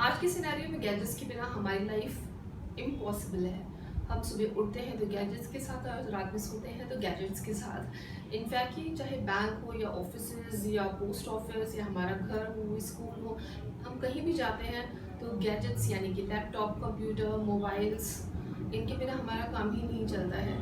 आज के सिनेरियो में गैजेट्स के बिना हमारी लाइफ इम्पॉसिबल है। हम सुबह उठते हैं तो गैजेट्स के साथ और रात में सोते हैं तो गैजेट्स के साथ। इनफैक्ट कि चाहे बैंक हो या ऑफिस या पोस्ट ऑफिस या हमारा घर हो, स्कूल हो, हम कहीं भी जाते हैं तो गैजेट्स यानी कि लैपटॉप, कंप्यूटर, मोबाइल्स, इनके बिना हमारा काम ही नहीं चलता है।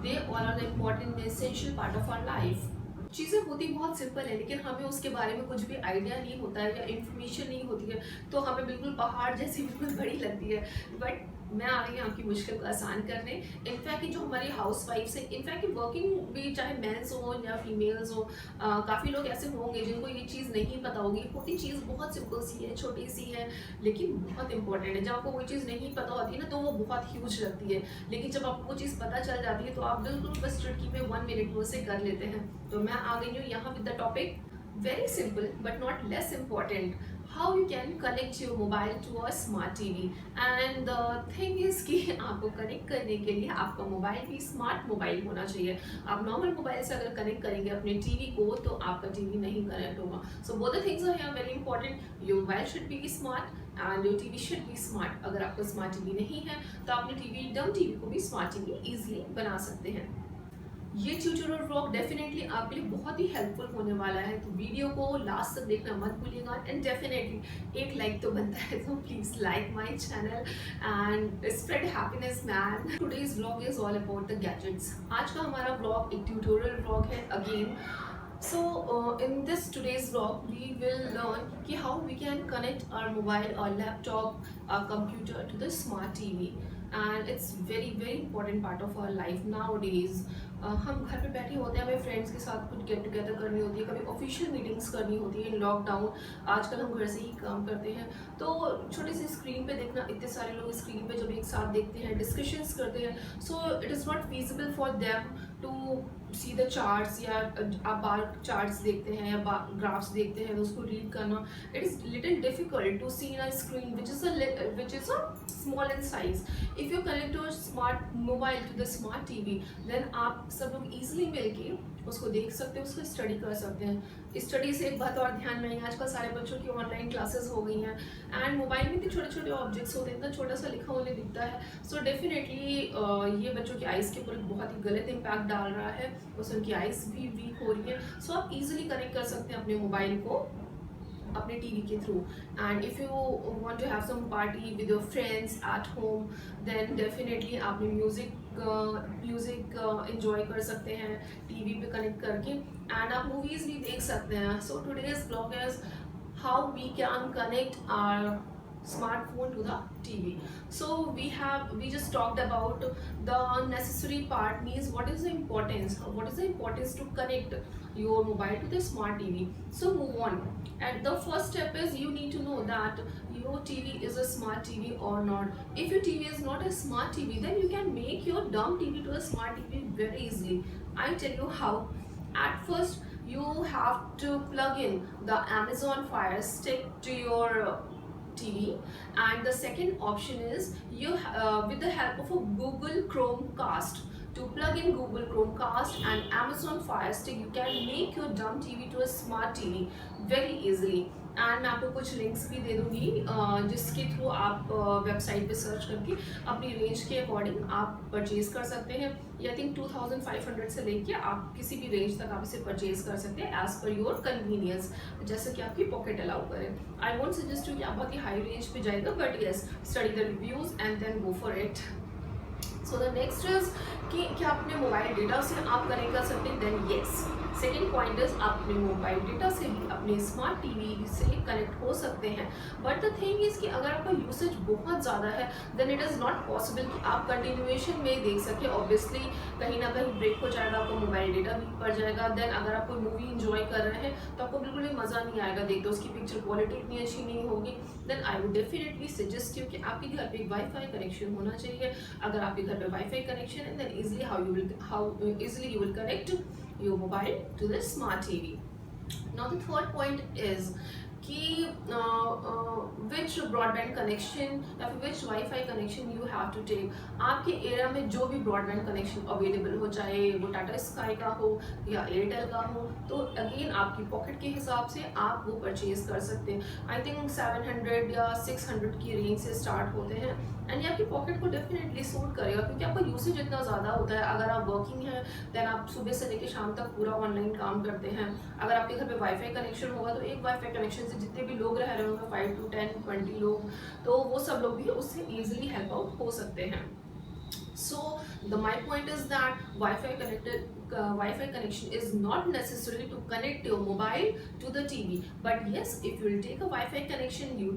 They all are the important essential part of our life. चीज़ें होती बहुत सिंपल है लेकिन हमें उसके बारे में कुछ भी आइडिया नहीं होता है या इन्फॉर्मेशन नहीं होती है तो हमें बिल्कुल पहाड़ जैसी बिल्कुल बड़ी लगती है। बट मैं आ रही हूँ आपकी मुश्किल को आसान करने। इनफैक्ट जो हमारी हाउस वाइफ्स हैं, इनफैक्ट वर्किंग भी चाहे मेंस हो या फीमेल्स हो, काफ़ी लोग ऐसे होंगे जिनको ये चीज़ नहीं पता होगी। होती चीज़ बहुत सिंपल सी है, छोटी सी है, लेकिन बहुत इंपॉर्टेंट है। जब आपको कोई चीज़ नहीं पता होती है ना तो वो बहुत ह्यूज लगती है, लेकिन जब आपको वो चीज़ पता चल जाती है तो आप बिल्कुल बस चुटकी में 1 मिनट में उसे कर लेते हैं। तो मैं आ गई हूँ यहाँ with the topic very simple but not less important, how you can connect your mobile to a smart TV। and the thing is कि आपको कनेक्ट करने के लिए आपका मोबाइल भी स्मार्ट मोबाइल होना चाहिए। आप नॉर्मल मोबाइल से अगर कनेक्ट करेंगे अपने टीवी को तो आपका टीवी नहीं कनेक्ट होगा। So both the things are here very important. Your mobile should be smart and your TV should be smart. अगर आपका स्मार्ट टीवी नहीं है तो अपने टीवी डम टीवी को भी स्मार्ट टीवी इजीली बना सकते हैं। ये ट्यूटोरियल व्लॉग डेफिनेटली आपके लिए बहुत ही हेल्पफुल होने वाला है, तो वीडियो को लास्ट तक देखना मत भूलिएगा। एंड डेफिनेटली एक लाइक तो बनता है, तो please like my channel and spread happiness man. Today's vlog is all about the gadgets. आज का हमारा व्लॉग एक ट्यूटोरियल व्लॉग है again. So in this today's vlog we will learn कि how we can connect our mobile or laptop or computer to the smart TV, and it's very important part of our life nowadays। हम घर पे बैठे होते हैं, हमें friends के साथ कुछ गेट टुगेदर करनी होती है, कभी ऑफिशियल मीटिंग्स करनी होती है। लॉकडाउन आजकल हम घर से ही काम करते हैं तो छोटी सी स्क्रीन पे देखना, इतने सारे लोग स्क्रीन पे जब एक साथ देखते हैं, डिस्कशंस करते हैं, so it is not feasible for them to see the charts, या आप बार चार्ट्स देखते हैं या ग्राफ्स देखते हैं तो उसको रीड करना, it is little difficult to see in a screen which is a small in size. If you connect your smart mobile to the smart TV then आप सब लोग ईजिली मिलके उसको देख सकते हैं, उसको स्टडी कर सकते हैं। स्टडी से एक बात और ध्यान में आएगी, आजकल सारे बच्चों की ऑनलाइन क्लासेस हो गई हैं एंड मोबाइल में इतने छोटे छोटे ऑब्जेक्ट्स होते हैं, इतना छोटा सा लिखा उन्हें दिखता है। सो डेफिनेटली ये बच्चों की आइज़ के ऊपर बहुत ही गलत इम्पैक्ट डाल रहा है, उससे उनकी आइज़ भी वीक हो रही है। सो आप इजीली कनेक्ट कर सकते हैं अपने मोबाइल को अपने टीवी के through. And if you want to have some party with your friends at home then definitely आप म्यूज़िक इंजॉय कर सकते हैं टीवी पे कनेक्ट करके, एंड आप मूवीज़ भी देख सकते हैं। So today's blog is how we can connect our smartphone to the TV। So we just talked about the necessary part, means what is the importance to connect your mobile to the smart TV। So move on, and the first step is you need to know that your TV is a smart TV or not। If your TV is not a smart TV then you can make your dumb TV to a smart TV very easily। I tell you how। At first you have to plug in the Amazon Fire Stick to your TV, and the second option is you with the help of a Google Chromecast, to plug in Google Chromecast and Amazon Fire Stick you can make your dumb TV to a smart TV very easily। And मैं आपको कुछ links भी दे दूँगी जिसके through आप website पे search करके अपनी रेंज के अकॉर्डिंग आप परचेज कर सकते हैं। आई थिंक 2500 से लेके आप किसी भी रेंज तक आप इसे परचेज कर सकते हैं एज पर योर कन्वीनियंस, जैसे कि आपकी पॉकेट अलाउ करें। आई वोंट सजेस्ट यू कि आप बहुत ही हाई रेंज पे जाएगा, but yes study the reviews and then go for it. So the next is कि क्या अपने मोबाइल डेटा से आप कनेक्ट कर सकते हैं, then yes. Second point is आप अपने मोबाइल डेटा से भी अपने स्मार्ट टीवी से कनेक्ट हो सकते हैं। बट द थिंग इज़ कि अगर आपका यूसेज बहुत ज़्यादा है then it is not possible कि आप कंटिन्यूएशन में देख सकें। ऑब्वियसली कहीं ना कहीं ब्रेक हो जाएगा, आपका मोबाइल डेटा भी पड़ जाएगा। देन अगर आप कोई मूवी इंजॉय कर रहे हैं तो आपको बिल्कुल भी मज़ा नहीं आएगा देखते, उसकी पिक्चर क्वालिटी इतनी अच्छी नहीं होगी। Then I would definitely suggest you कि आपके घर पे एक वाईफाई कनेक्शन होना चाहिए। अगर आपके घर पे वाईफाई कनेक्शन है then easily how easily you will connect your mobile to the smart TV। Now the third point is कि विच ब्रॉडबैंड कनेक्शन या फिर which wifi connection you have to take. आपके एरिया में जो भी ब्रॉडबैंड कनेक्शन अवेलेबल हो, चाहे वो टाटा स्काई का हो या एयरटेल का हो, तो अगेन आपकी पॉकेट के हिसाब से आप वो परचेज कर सकते हैं। आई थिंक 700 या 600 की रेंज से स्टार्ट होते हैं एंड ये आपकी पॉकेट को डेफिनेटली सूट करेगा, क्योंकि आपका यूसेज इतना ज़्यादा होता है। अगर आप वर्किंग हैं देन आप सुबह से लेकर शाम तक पूरा ऑनलाइन काम करते हैं। अगर आपके घर पे वाईफाई कनेक्शन होगा तो एक वाईफाई कनेक्शन से जितने भी लोग रह रहे होंगे 5 to 10 20 लोग, तो वो सब लोग भी उससे ईजिली हेल्प आउट हो सकते हैं। So my point is that Wi-Fi connection is not necessary to connect your mobile to the TV. But yes, if you will take a Wi-Fi connection, you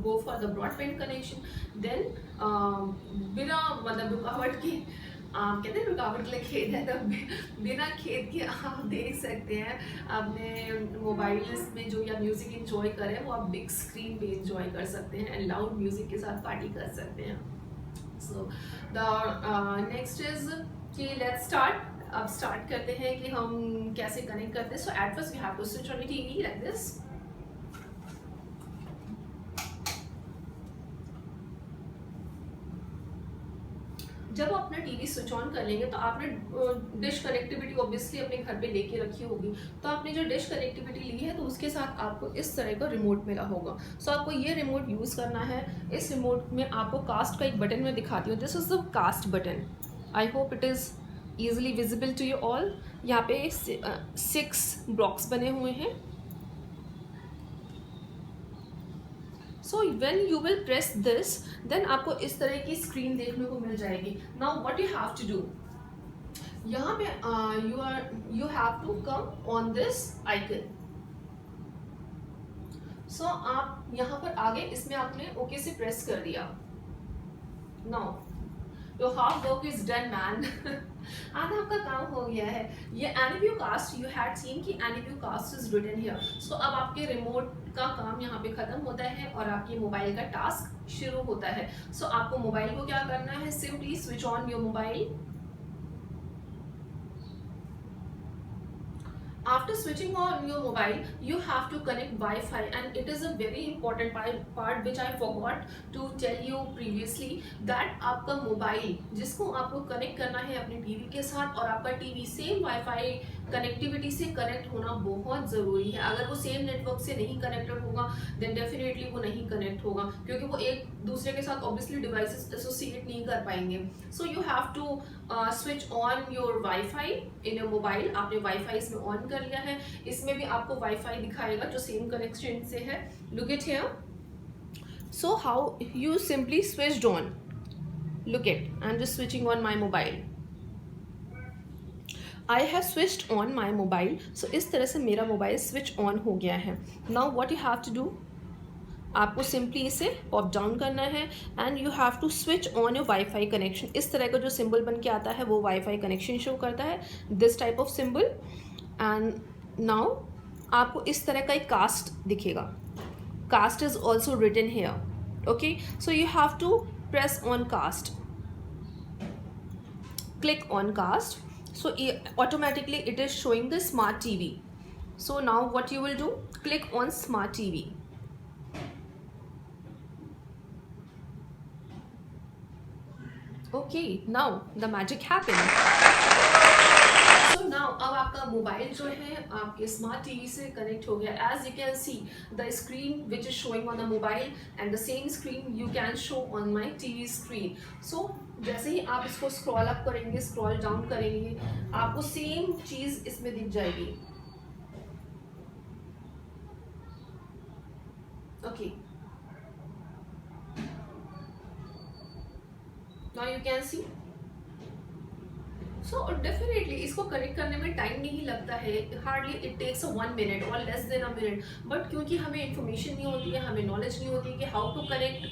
go for the broadband connection, then बिना मतलब रुकावट के, कहते हैं रुकावट के लिए खेद है, तो बिना खेद के आप देख सकते हैं अपने मोबाइल में जो या म्यूज़िक इंजॉय करें वो आप बिग स्क्रीन पे इंजॉय कर सकते हैं एंड लाउड म्यूज़िक के साथ पार्टी कर सकते हैं। सो द नेक्स्ट इज कि लेट्स स्टार्ट। अब स्टार्ट करते हैं कि हम कैसे कनेक्ट करते हैं। So at first we have to switch on the TV like this. जब आप अपना टीवी स्विच ऑन कर लेंगे तो आपने डिश कनेक्टिविटी ऑब्वियसली अपने घर पे लेके रखी होगी, तो आपने जो डिश कनेक्टिविटी ली है तो उसके साथ आपको इस तरह का रिमोट मिला होगा। सो आपको ये रिमोट यूज़ करना है। इस रिमोट में आपको कास्ट का एक बटन मैं दिखाती हूँ। This is the cast button. I hope it is easily visible to you all. यहाँ पे 6 ब्लॉक्स बने हुए हैं। So when you will press this then आपको इस तरह की स्क्रीन देखने को मिल जाएगी। Now what you have to do, यहाँ पे you have to come on this icon. So आप यहाँ पर आगे इसमें आपने ओके से प्रेस कर दिया। Now your hard work is done man. आधा आपका काम हो गया है। ये एनीव्यू कास्ट यू हैड सीन कि एनीव्यू कास्ट इज रिटन हियर। सो अब आपके रिमोट का काम यहाँ पे खत्म होता है और आपके मोबाइल का टास्क शुरू होता है। सो आपको मोबाइल को क्या करना है, simply switch on your mobile. After switching on your mobile, you have to connect Wi-Fi, and it is a very important part which I forgot to tell you previously that आपका mobile जिसको आपको connect करना है अपने TV के साथ, और आपका टीवी सेम वाईफाई कनेक्टिविटी से कनेक्ट होना बहुत ज़रूरी है। अगर वो सेम नेटवर्क से नहीं कनेक्टेड होगा देन डेफिनेटली वो नहीं कनेक्ट होगा, क्योंकि वो एक दूसरे के साथ ऑब्वियसली डिवाइसेस एसोसिएट नहीं कर पाएंगे। So you have to switch on your WiFi in your mobile. आपने वाईफाई इसमें ऑन कर लिया है। इसमें भी आपको वाईफाई दिखाएगा जो सेम कनेक्शन से है। Look it here. So how you simply switched on, look it, I am just switching on my mobile. I have switched on my mobile. So इस तरह से मेरा मोबाइल स्विच ऑन हो गया है। Now what you have to do, आपको simply इसे pop down करना है and you have to switch on your WiFi connection. इस तरह का जो सिंबल बन के आता है वो वाईफाई कनेक्शन शो करता है, this type of symbol. And now आपको इस तरह का एक कास्ट दिखेगा। Cast is also written here. Okay, so you have to press on cast, click on cast, so automatically it is showing the smart TV. So now what you will do, click on smart TV. Okay, now the magic happened. So now अब आपका mobile जो है आपके smart TV से connect हो गया। As you can see the screen which is showing on the mobile and the same screen you can show on my TV screen. So जैसे ही आप इसको स्क्रॉल अप करेंगे, स्क्रॉल डाउन करेंगे, आपको same चीज़ इसमें दिख जाएगी। Okay, now you can see. So definitely इसको कनेक्ट करने में टाइम नहीं लगता है, हार्डली इट टेक्स 1 मिनट और less than a minute. But क्योंकि हमें इन्फॉर्मेशन नहीं होती है, हमें नॉलेज नहीं होती है कि हाउ टू कनेक्ट,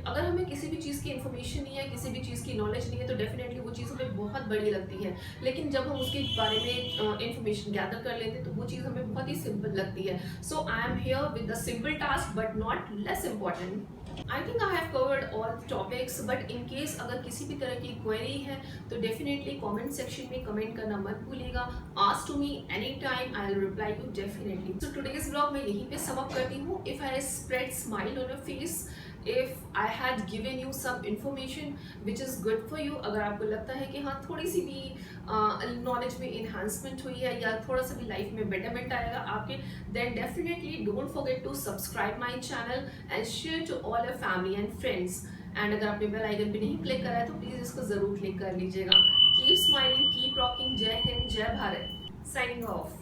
अगर हमें किसी भी चीज़ की इन्फॉर्मेशन नहीं है, किसी भी चीज़ की नॉलेज नहीं है, तो डेफिनेटली वो चीज़ हमें बहुत बड़ी लगती है। लेकिन जब हम उसके बारे में इन्फॉर्मेशन गैदर कर लेते हैं तो वो चीज़ हमें बहुत ही सिंपल लगती है। So I am here with the simple task but not less important. I think I have covered all topics, but in case अगर किसी भी तरह की क्वेरी है तो डेफिनेटली कमेंट सेक्शन में कमेंट करना मत भूलिएगा। Ask to me any time, I will reply you definitely. So today's blog मैं यहीं पे सम अप करती हूँ। If I spread smile on your face, if I had given you some information which is good for you, अगर आपको लगता है कि हाँ थोड़ी सी भी नॉलेज में इन्हांसमेंट हुई है या थोड़ा सा भी लाइफ में बेटरमेंट आएगा आपके, then definitely don't forget to subscribe my channel and share to all your family and friends. And अगर आपने बेल आइकन पे नहीं क्लिक करा है तो प्लीज इसको जरूर क्लिक कर लीजिएगा। Keep smiling, keep rocking. जय हिंद, जय Bharat. Signing off.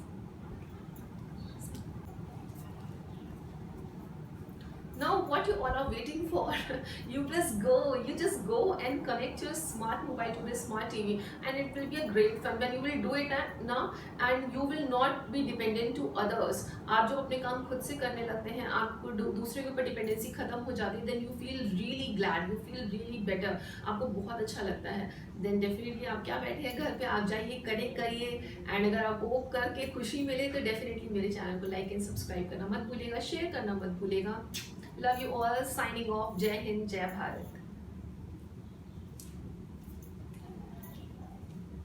Now what you all are waiting for? You just go and connect your smart mobile to the smart TV, and it will be a great fun when you will do it now, and you will not be dependent to others. आप जब अपने काम खुद से करने लगते हैं, आपको दूसरे के ऊपर डिपेंडेंसी खत्म हो जाती है, then you feel really glad, you feel really better, आपको बहुत अच्छा लगता है। then definitely आप क्या बैठे हैं घर पे, आप जाइए कनेक्ट करिए, एंड अगर आपको वो करके खुशी मिले तो डेफिनेटली मेरे चैनल को लाइक एंड सब्सक्राइब करना मत भूलिएगा, शेयर करना मत भूलिएगा। Love you all. Signing off. Jai Hind, Jai Bharat.